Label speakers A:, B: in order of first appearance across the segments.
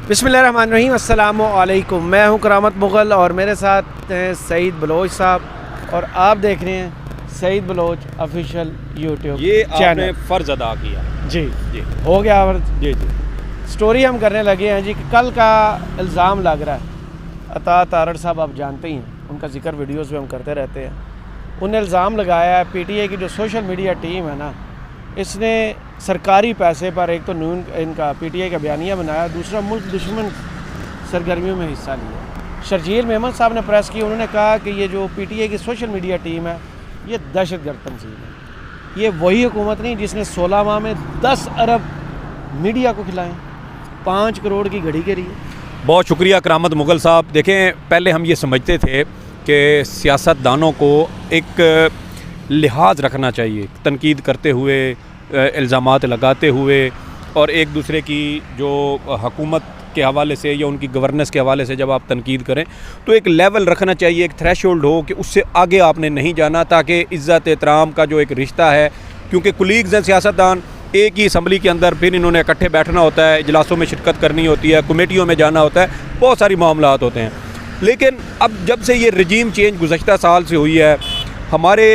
A: बिस्मिल्लाहिर्रहमानिर्रहीम, अस्सलामु अलैकुम। मैं हूं करामत मुग़ल और मेरे साथ हैं सईद बलोच साहब और आप देख रहे हैं सईद बलोच ऑफिशियल यूट्यूब
B: ये
A: चैनल।
B: आपने फ़र्ज़ अदा किया।
A: जी
B: जी
A: हो गया। और
B: जी जी
A: स्टोरी हम करने लगे हैं जी कि कल का इल्ज़ाम लग रहा है। अता तारड़ साहब आप जानते ही हैं, उनका जिक्र वीडियोस में हम करते रहते हैं। उन्हें इल्ज़ाम लगाया है पीटीआई की जो सोशल मीडिया टीम है ना, इसने सरकारी पैसे पर एक तो नून इनका पीटीआई का बयानिया बनाया, दूसरा मुल्क दुश्मन सरगर्मियों में हिस्सा लिया। शर्जील मेमन साहब ने प्रेस की, उन्होंने कहा कि ये जो पीटीआई की सोशल मीडिया टीम है ये दहशतगर्द तंजीम है। ये वही हुकूमत नहीं जिसने 16 माह में 10 अरब मीडिया को खिलाएं, 5 करोड़ की घड़ी के लिए।
B: बहुत शुक्रिया करामत मुग़ल साहब। देखें, पहले हम ये समझते थे कि सियासतदानों को एक लिहाज रखना चाहिए, तनकीद करते हुए, इल्ज़ामात लगाते हुए और एक दूसरे की जो हुकूमत के हवाले से या उनकी गवर्नेंस के हवाले से जब आप तनकीद करें तो एक लेवल रखना चाहिए, एक थ्रेशोल्ड हो कि उससे आगे आपने नहीं जाना, ताकि इज़्ज़त एहतराम का जो एक रिश्ता है, क्योंकि कुलीग्स हैं सियासतदान, एक ही असम्बली के अंदर फिर इन्होंने इकट्ठे बैठना होता है, इजलासों में शिरकत करनी होती है, कमेटियों में जाना होता है, बहुत सारी मामलात होते हैं। लेकिन अब जब से ये रजीम चेंज गुज़श्ता साल से हुई है, हमारे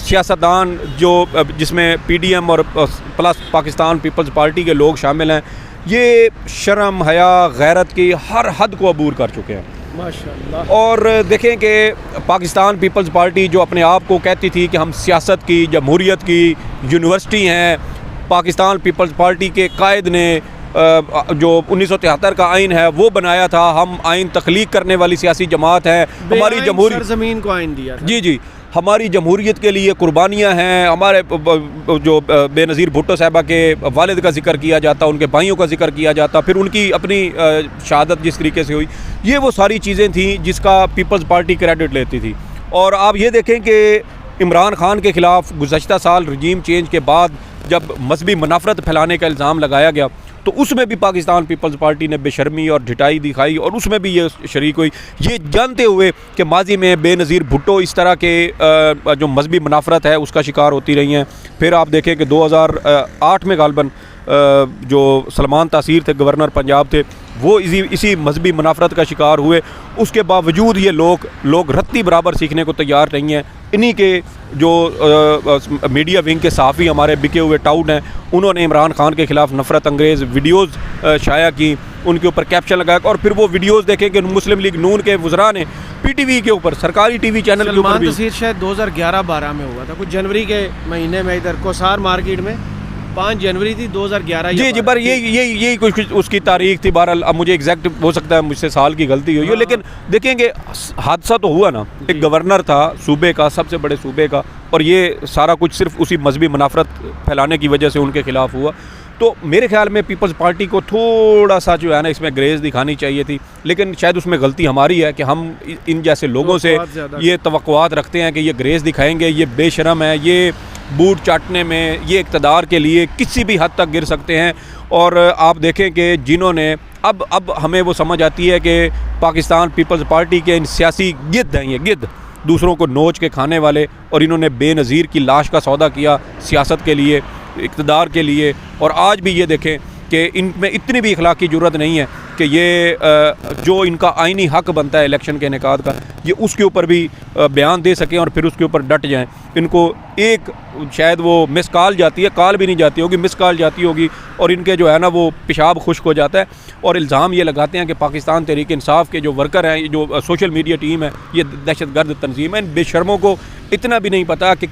B: सियासतदान जो जिसमें पीडीएम और प्लस पाकिस्तान पीपल्स पार्टी के लोग शामिल हैं, ये शर्म हया गैरत की हर हद को अबूर कर चुके हैं
A: माशाअल्लाह।
B: और देखें कि पाकिस्तान पीपल्स पार्टी जो अपने आप को कहती थी कि हम सियासत की, जमहूरियत की यूनिवर्सिटी हैं, पाकिस्तान पीपल्स पार्टी के कायद ने जो 1973 का आइन है वो बनाया था, हम आइन तख्लीक करने वाली सियासी जमात है, हमारी जमहूरी
A: ज़मीन को आइन दिया था।
B: जी हमारी जमहूरियत के लिए कुर्बानियाँ हैं। हमारे जो बेनज़ीर भुट्टो साहबा के वालिद का जिक्र किया जाता, उनके भाइयों का जिक्र किया जाता, फिर उनकी अपनी शहादत जिस तरीके से हुई, ये वो सारी चीज़ें थी जिसका पीपल्स पार्टी क्रेडिट लेती थी। और आप ये देखें कि इमरान खान के ख़िलाफ़ गुज़श्ता साल रजीम चेंज के बाद जब मजहबी मुनाफरत फैलाने का इल्ज़ाम लगाया गया तो उसमें भी पाकिस्तान पीपल्स पार्टी ने बेशर्मी और ढिठाई दिखाई और उसमें भी ये शरीक हुई, ये जानते हुए कि माजी में बेनज़ीर भुट्टो इस तरह के जो मजहबी मुनाफरत है उसका शिकार होती रही हैं। फिर आप देखें कि 2008 में गालबन जो सलमान तासीर थे, गवर्नर पंजाब थे, वो इसी मजहबी मुनाफरत का शिकार हुए। उसके बावजूद ये लोग रत्ती बराबर सीखने को तैयार नहीं हैं। इन्हीं के जो मीडिया विंग के सहाफ़ी हमारे बिके हुए टाउट हैं, उन्होंने इमरान खान के ख़िलाफ़ नफ़रत अंग्रेज़ वीडियोज़ शाया की, उनके ऊपर कैप्शन लगाया और फिर वो वीडियोज़ देखें कि मुस्लिम लीग नून के वज़रा ने पीटीवी के ऊपर, सरकारी टीवी चैनल के ऊपर भी,
A: तस्वीर शायद 2011-12 में हुआ था, कुछ जनवरी के महीने में इधर कोसार मार्केट में 5 जनवरी थी 2011।
B: जी पर यही कुछ उसकी तारीख थी। बहरहाल अब मुझे एग्जैक्ट हो सकता है मुझसे साल की गलती हुई है, लेकिन देखेंगे हादसा तो हुआ ना, एक गवर्नर था सूबे का, सबसे बड़े सूबे का, और ये सारा कुछ सिर्फ उसी मजहबी मुनाफरत फैलाने की वजह से उनके ख़िलाफ़ हुआ। तो मेरे ख्याल में पीपल्स पार्टी को थोड़ा सा जो है ना इसमें ग्रेस दिखानी चाहिए थी, लेकिन शायद उसमें गलती हमारी है कि हम इन जैसे लोगों से ये तवक्कुआत रखते हैं कि ये ग्रेस दिखाएंगे, ये बेशरम है, ये बूट चाटने में, ये इक़्तिदार के लिए किसी भी हद तक गिर सकते हैं। और आप देखें कि जिन्होंने अब हमें वो समझ आती है कि पाकिस्तान पीपल्स पार्टी के इन सियासी गिद्ध हैं, ये गिद्ध दूसरों को नोच के खाने वाले, और इन्होंने बेनज़ीर की लाश का सौदा किया सियासत के लिए, इक़्तिदार के लिए। और आज भी ये देखें कि इनमें इतनी भी इखलाकी जुर्रत नहीं है कि ये जो इनका आइनी हक़ बनता है इलेक्शन के इनेकाद का, ये उसके ऊपर भी बयान दे सकें और फिर उसके ऊपर डट जाएं। इनको एक शायद वो मिस कॉल जाती है, कॉल भी नहीं जाती होगी, मिस कॉल जाती होगी, और इनके जो है ना वो पेशाब खुश्क हो जाता है। और इल्ज़ाम ये लगाते हैं कि पाकिस्तान तहरीक इंसाफ के जो वर्कर हैं, जो सोशल मीडिया टीम है, ये दहशतगर्द तंजीम है। इन बेशर्मों को इतना भी नहीं पता कि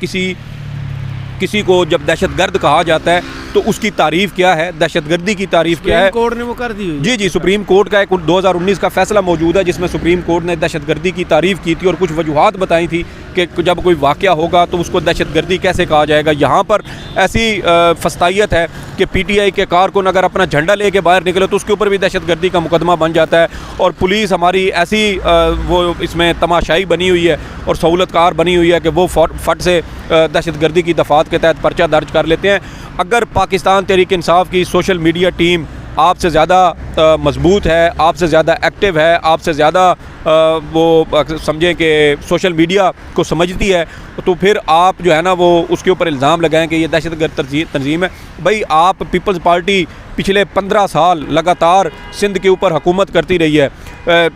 B: किसी को जब दहशतगर्द कहा जाता है तो उसकी तारीफ़ क्या है, दहशतगर्दी की तारीफ़ क्या है।
A: सुप्रीम कोर्ट ने वो कर दी हुई।
B: जी सुप्रीम कोर्ट का एक 2019 का फ़ैसला मौजूद है जिसमें सुप्रीम कोर्ट ने दहशतगर्दी की तारीफ़ की थी और कुछ वजूहात बताई थी कि जब कोई वाक़या होगा तो उसको दहशतगर्दी कैसे कहा जाएगा। यहाँ पर ऐसी फस्तायत है कि पीटीआई के कारकुन अगर अपना झंडा लेके बाहर निकले तो उसके ऊपर भी दहशतगर्दी का मुकदमा बन जाता है। और पुलिस हमारी ऐसी वो इसमें तमाशाई बनी हुई है और सहूलतकार बनी हुई है कि वो फट से दहशतगर्दी की दफ़ात के तहत पर्चा दर्ज कर लेते हैं। अगर पाकिस्तान तहरीक इंसाफ की सोशल मीडिया टीम आपसे ज़्यादा मजबूत है, आपसे ज़्यादा एक्टिव है, आपसे ज़्यादा वो समझें कि सोशल मीडिया को समझती है, तो फिर आप जो है ना वो उसके ऊपर इल्ज़ाम लगाएं कि ये दहशतगर्द तंजीम है। भाई आप पीपल्स पार्टी पिछले 15 साल लगातार सिंध के ऊपर हुकूमत करती रही है।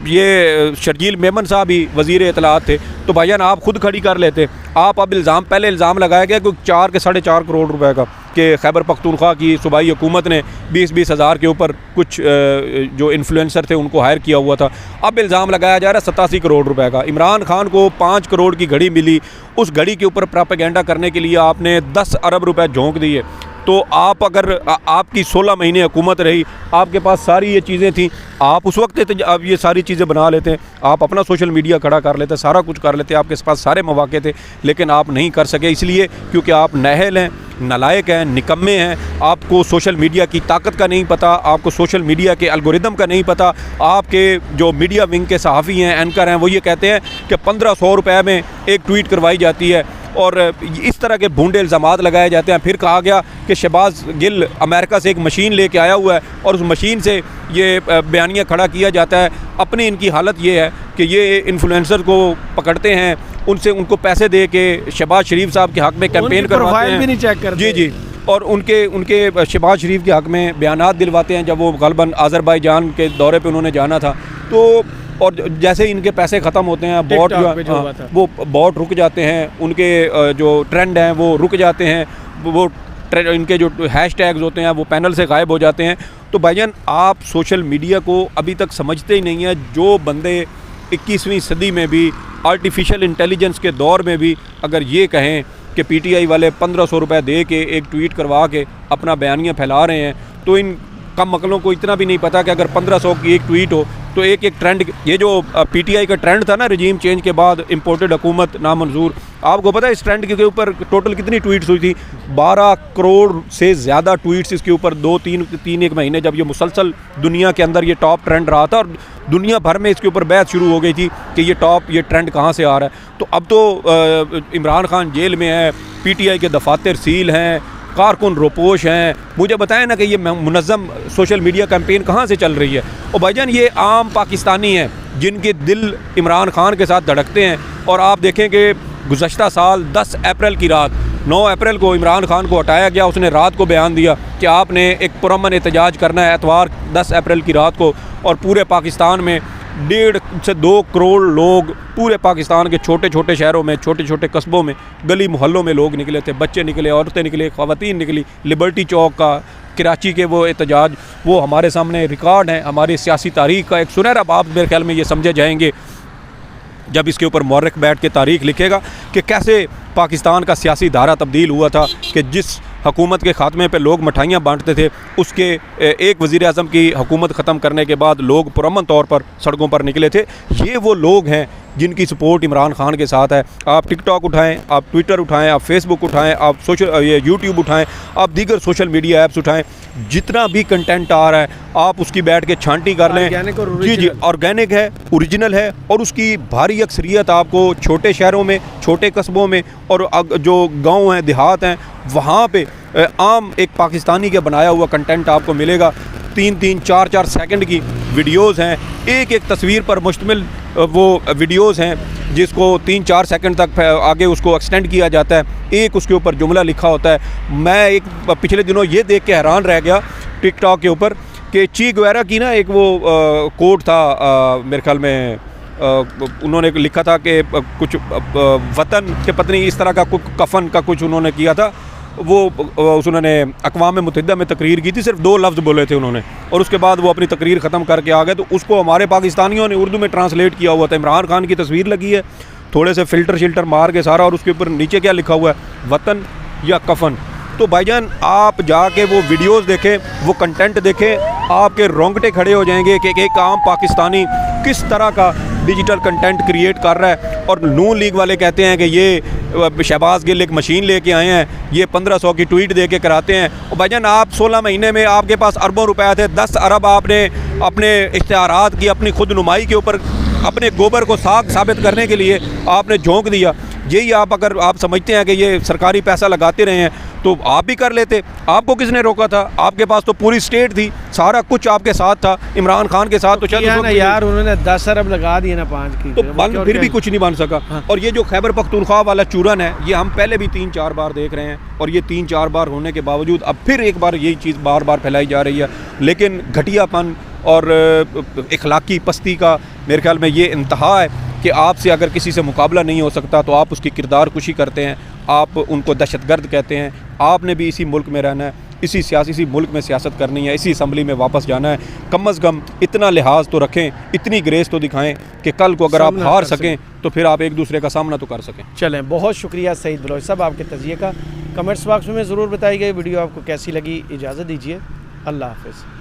B: ये शर्जील मेमन साहब ही वज़ीर इत्तलाआत थे। तो भाईजान आप खुद खड़ी कर लेते। आप अब पहले इल्ज़ाम लगाया गया कि 4 के 4.5 करोड़ रुपए का कि खैबर पख्तूनख्वा की सूबाई हुकूमत ने 20-20 हज़ार के ऊपर कुछ जो इन्फ्लुएंसर थे उनको हायर किया हुआ था। अब इल्ज़ाम लगाया जा रहा है 87 करोड़ रुपए का। इमरान खान को 5 करोड़ की घड़ी मिली, उस घड़ी के ऊपर प्रोपेगेंडा करने के लिए आपने 10 अरब रुपए झोंक दिए। तो आप अगर आपकी 16 महीने हुकूमत रही, आपके पास सारी ये चीज़ें थी, आप उस वक्त थे आप ये सारी चीज़ें बना लेते, आप अपना सोशल मीडिया खड़ा कर लेते, सारा कुछ कर लेते, आपके पास सारे मौके थे, लेकिन आप नहीं कर सके। इसलिए क्योंकि आप नाअहल हैं, नालायक हैं, निकम्मे हैं। आपको सोशल मीडिया की ताकत का नहीं पता, आपको सोशल मीडिया के एल्गोरिदम का नहीं पता। आपके जो मीडिया विंग के सहाफ़ी हैं, एंकर हैं, वो ये कहते हैं कि 1500 रुपये में एक ट्वीट करवाई जाती है और इस तरह के भूंडे इल्ज़ामात लगाए जाते हैं। फिर कहा गया कि शहबाज गिल अमेरिका से एक मशीन लेके आया हुआ है और उस मशीन से ये बयानिया खड़ा किया जाता है। अपनी इनकी हालत ये है कि ये इन्फ्लुएंसर को पकड़ते हैं, उनको पैसे दे के शहबाज शरीफ साहब के हक़ में कैंपेन करवाते हैं,
A: भी नहीं चेक करते।
B: जी, और उनके शहबाज शरीफ के हक़ में बयानात दिलवाते हैं। जब वो गलबन आज़रबाईजान के दौरे पे उन्होंने जाना था, तो और जैसे ही इनके पैसे ख़त्म होते हैं, बॉट वो बॉट रुक जाते हैं, उनके जो ट्रेंड हैं वो रुक जाते हैं, वो इनके जो हैशटैग्स होते हैं वो पैनल से गायब हो जाते हैं। तो भाईजान आप सोशल मीडिया को अभी तक समझते ही नहीं है। जो बंदे 21वीं सदी में भी आर्टिफिशियल इंटेलिजेंस के दौर में भी अगर ये कहें कि PTI वाले 1500 रुपये दे के एक ट्वीट करवा के अपना बयानिया फैला रहे हैं, तो इन कम अकलों को इतना भी नहीं पता कि अगर 1500 की एक ट्वीट हो तो एक ट्रेंड, ये जो PTI का ट्रेंड था ना रजीम चेंज के बाद, इम्पोर्टेड हुकूमत नामंजूर, आपको पता है इस ट्रेंड के ऊपर टोटल कितनी ट्वीट्स हुई थी? 12 करोड़ से ज़्यादा ट्वीट्स इसके ऊपर 2-3 महीने जब ये मुसलसल दुनिया के अंदर ये टॉप ट्रेंड रहा था और दुनिया भर में इसके ऊपर बहस शुरू हो गई थी कि ये ट्रेंड कहाँ से आ रहा है। तो अब तो इमरान खान जेल में है, PTI के दफातर सील हैं, कारकुन रोपोश हैं। मुझे बताएं ना कि ये मुनज़्ज़म सोशल मीडिया कैंपेन कहाँ से चल रही है। और भाईजान ये आम पाकिस्तानी हैं जिनके दिल इमरान खान के साथ धड़कते हैं। और आप देखें कि गुज़श्ता साल 10 अप्रैल की रात, 9 अप्रैल को इमरान खान को हटाया गया। उसने रात को बयान दिया कि आपने एक पुरअमन एहतजाज करना है एतवार 10 अप्रैल की रात को, और पूरे पाकिस्तान में 1.5 से 2 करोड़ लोग पूरे पाकिस्तान के छोटे छोटे शहरों में, छोटे छोटे कस्बों में, गली मोहल्लों में लोग निकले थे। बच्चे निकले, औरतें निकले, ख़वातीन निकली। लिबर्टी चौक का, कराची के वो एहतजाज, वो हमारे सामने रिकॉर्ड हैं, हमारी सियासी तारीख़ का एक सुनहरा बाब मेरे ख्याल में ये समझे जाएंगे जब इसके ऊपर मौरख बैठ के तारीख़ लिखेगा कि कैसे पाकिस्तान का सियासी धारा तब्दील हुआ था कि जिस हुकूमत के ख़ात्मे पे लोग मिठाइयाँ बांटते थे, उसके एक वज़ीर आज़म की हुकूमत ख़त्म करने के बाद लोग पुरअमन तौर पर सड़कों पर निकले थे। ये वो लोग हैं जिनकी सपोर्ट इमरान खान के साथ है। आप टिकटॉक उठाएं, आप ट्विटर उठाएं, आप फेसबुक उठाएं, आप यूट्यूब उठाएं, आप दीगर सोशल मीडिया ऐप्स उठाएं, जितना भी कंटेंट आ रहा है आप उसकी बैठ के छांटी कर लें। जी, ऑर्गेनिक है, ओरिजिनल है, और उसकी भारी अक्सरियत आपको छोटे शहरों में, छोटे कस्बों में और जो गाँव हैं, देहात हैं, वहाँ पे आम एक पाकिस्तानी के बनाया हुआ कंटेंट आपको मिलेगा। 3-3, 4-4 सेकंड की वीडियोज़ हैं, एक तस्वीर पर मुश्तमिल वो वीडियोज़ हैं जिसको 3-4 सेकंड तक आगे उसको एक्सटेंड किया जाता है। एक उसके ऊपर जुमला लिखा होता है। मैं पिछले दिनों ये देख के हैरान रह गया टिकटॉक के ऊपर कि ची गुवेरा की ना एक वो कोड था, मेरे ख्याल में उन्होंने लिखा था कि कुछ वतन के पत्नी इस तरह का कुछ कफन का कुछ उन्होंने किया था। वो उन्होंने अक़वाम मुत्तहिदा में तकरीर की थी, सिर्फ 2 लफ्ज़ बोले थे उन्होंने, और उसके बाद वो अपनी तकरीर ख़त्म करके आ गए। तो उसको हमारे पाकिस्तानियों ने उर्दू में ट्रांसलेट किया हुआ था। इमरान खान की तस्वीर लगी है, थोड़े से फ़िल्टर मार के सारा, और उसके ऊपर नीचे क्या लिखा हुआ है, वतन या कफन। तो भाईजान आप जाके वो वीडियोस देखें, वो कंटेंट देखें, आपके रोंगटे खड़े हो जाएंगे कि एक आम पाकिस्तानी किस तरह का डिजिटल कंटेंट क्रिएट कर रहा है। और नून लीग वाले कहते हैं कि ये शहबाज गिल एक मशीन लेके आए हैं, ये 1500 की ट्वीट दे के कराते हैं। और भाईजान आप 16 महीने में आपके पास अरबों रुपए थे, 10 अरब आपने अपने इश्तिहारात की, अपनी खुद नुमाई के ऊपर, अपने गोबर को साग साबित करने के लिए आपने झोंक दिया। यही आप अगर आप समझते हैं कि ये सरकारी पैसा लगाते रहे हैं तो आप भी कर लेते। आपको किसने रोका था? आपके पास तो पूरी स्टेट थी, सारा कुछ आपके साथ था, इमरान खान के साथ। तो
A: किया ना यार, उन्होंने 10 अरब लगा दिए ना 5 की,
B: तो बंद फिर भी कुछ नहीं बन सका।
A: हाँ।
B: और ये जो खैबर पख्तूनख्वा वाला चूरन है, ये हम पहले भी 3-4 बार देख रहे हैं, और ये 3-4 बार होने के बावजूद अब फिर एक बार यही चीज़ बार बार फैलाई जा रही है। लेकिन घटियापन और इखलाकी पस्ती का मेरे ख्याल में ये इंतहा है कि आपसे अगर किसी से मुकाबला नहीं हो सकता तो आप उसकी किरदार कुशी करते हैं, आप उनको दहशतगर्द कहते हैं। आपने भी इसी मुल्क में रहना है, इसी मुल्क में सियासत करनी है, इसी असम्बली में वापस जाना है। कम अज़ कम इतना लिहाज तो रखें, इतनी ग्रेस तो दिखाएं कि कल को अगर आप हार सकें तो फिर आप एक दूसरे का सामना तो कर सकें।
A: चलें, बहुत शुक्रिया सईद बलोच साहब आपके तजिए का। कमेंट्स बॉक्स में ज़रूर बताइए वीडियो आपको कैसी लगी। इजाज़त दीजिए, अल्लाह हाफ़िज़।